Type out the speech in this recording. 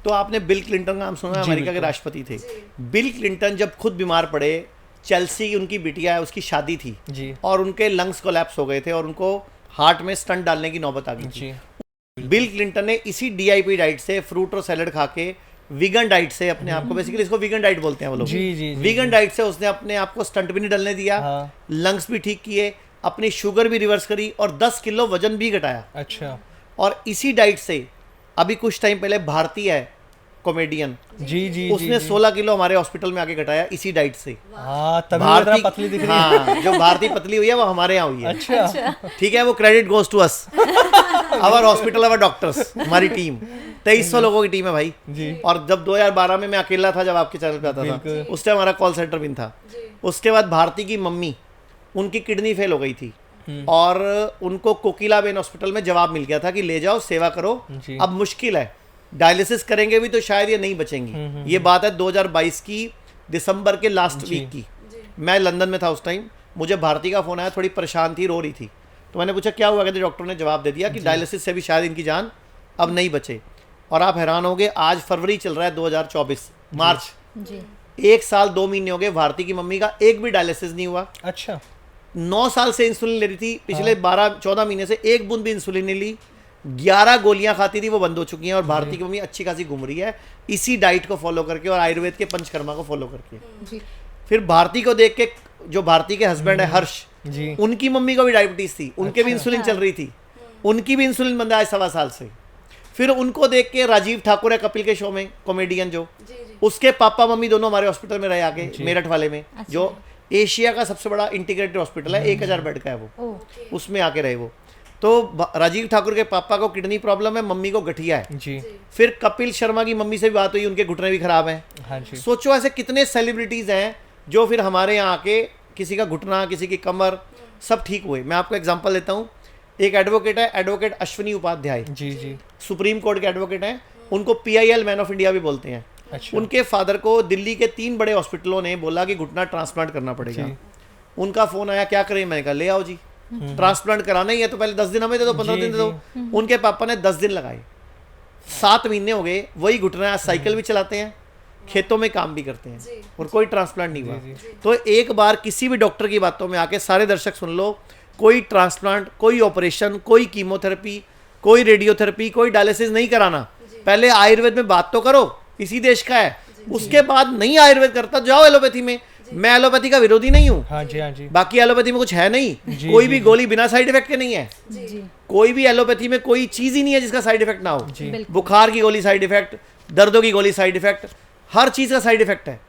तो आपने bill Clinton का नाम सुना है, अमेरिका के राष्ट्रपति थे। बिल क्लिंटन जब खुद बीमार पड़े, चेल्सी उनकी बिटिया है, उसकी शादी थी जी। और उनके लंग्स कोलैप्स हो गए थे और उनको हार्ट में स्टंट डालने की नौबत आ गई थी। बिल क्लिंटन ने इसी डीआईपी डाइट से, फ्रूट और सैलड खा के, वीगन डाइट से अपने आप को, बेसिकली इसको वीगन डाइट बोलते हैं वो लोग, वीगन डाइट से उसने अपने आप को स्टंट भी नहीं डलने दिया, लंग्स भी ठीक किए, अपनी शुगर भी रिवर्स करी और 10 किलो वजन भी घटाया। अच्छा। और इसी डाइट से अभी कुछ टाइम पहले भारतीय है कॉमेडियन, जी उसने 16 किलो हमारे हॉस्पिटल में आके घटाया इसी डाइट से। भारतीय पतली दिख रही है। जो भारतीय पतली हुई है वो हमारे यहाँ हुई है। अच्छा। ठीक है, वो credit goes to us, our hospital, our doctors, हमारी टीम 2300 लोगों की टीम है भाई जी। और जब 2012 में मैं अकेला था, जब आपके चैनल पे आता था, उस टाइम हमारा कॉल सेंटर भी था। उसके बाद भारती की मम्मी, उनकी किडनी फेल हो गई थी और उनको कोकिलाबेन हॉस्पिटल में जवाब मिल गया था कि ले जाओ, सेवा करो, अब मुश्किल है, डायलिसिस करेंगे भी तो शायद ये नहीं बचेंगी। ये बात है 2022 की दिसंबर के लास्ट वीक की। मैं लंदन में था उस टाइम, मुझे भारती का फोन आया, थोड़ी परेशान थी, रो रही थी। तो मैंने पूछा क्या हुआ, कहते डॉक्टर ने जवाब दे दिया कि डायलिसिस से भी शायद इनकी जान अब नहीं बचे। और आप हैरान होगे, आज फरवरी चल रहा है 2024, मार्च, 1 साल 2 महीने हो गए, भारती की मम्मी का एक भी डायलिसिस नहीं हुआ। अच्छा। 9 साल से इंसुलिन ले रही थी, पिछले 12-14 महीने से एक बूंद भी इंसुलिन नहीं ली, 11 गोलियां खाती थी, वो बंद हो चुकी हैं और भारती की मम्मी अच्छी खासी घूम रही है इसी डाइट को फॉलो करके और आयुर्वेद के पंचकर्मा को फॉलो करके। फिर भारती को देख के, जो भारती के हस्बैंड है हर्ष जी, उनकी मम्मी को भी डायबिटीज थी, उनके भी इंसुलिन चल रही थी, उनकी भी इंसुलिन बंद है आज 1.25 साल से। फिर उनको देख के राजीव ठाकुर है कपिल के शो में, कॉमेडियन जो, उसके पापा मम्मी दोनों हमारे हॉस्पिटल में रहे आके, मेरठ वाले में, जो एशिया का सबसे बड़ा इंटीग्रेटेड हॉस्पिटल है, 1000 बेड का है वो, उसमें आके रहे वो। तो राजीव ठाकुर के पापा को किडनी प्रॉब्लम है, मम्मी को गठिया है जी। फिर कपिल शर्मा की मम्मी से भी बात हुई, उनके घुटने भी खराब हैं। हाँ जी। सोचो ऐसे कितने सेलिब्रिटीज हैं जो फिर हमारे यहाँ आके, किसी का घुटना, किसी की कमर, सब ठीक हुए। मैं आपको एग्जांपल देता हूँ, एक एडवोकेट है, advocate Ashwini Upadhyay ji, supreme court के एडवोकेट हैं, उनको PIL मैन ऑफ इंडिया भी बोलते हैं। अच्छा। उनके फादर को दिल्ली के 3 बड़े हॉस्पिटलों ने बोला कि घुटना ट्रांसप्लांट करना पड़ेगा। उनका फोन आया, क्या करें, मैंने कहा ले आओ जी, ट्रांसप्लांट कराना ही है तो पहले 10 दिन हमें दे दो, 15 दिन दे दो। उनके पापा ने 10 दिन लगाए, 7 महीने हो गए, वही घुटना है, साइकिल भी चलाते हैं, खेतों में काम भी करते हैं और कोई ट्रांसप्लांट नहीं हुआ। तो एक बार किसी भी डॉक्टर की बातों में आके, सारे दर्शक सुन लो, कोई ट्रांसप्लांट, कोई ऑपरेशन, कोई कीमोथेरेपी, कोई रेडियोथेरेपी, कोई डायलिसिस नहीं कराना। पहले आयुर्वेद में बात तो करो, इसी देश का है, उसके बाद नहीं आयुर्वेद करता जाओ एलोपैथी में। मैं एलोपैथी का विरोधी नहीं हूँ, हाँ जी, हाँ जी। बाकी एलोपैथी में कुछ है नहीं, कोई भी गोली बिना साइड इफेक्ट के नहीं है, कोई भी एलोपैथी में कोई चीज ही नहीं है जिसका साइड इफेक्ट ना हो। बुखार की गोली साइड इफेक्ट, दर्दों की गोली साइड इफेक्ट, हर चीज का साइड इफेक्ट है।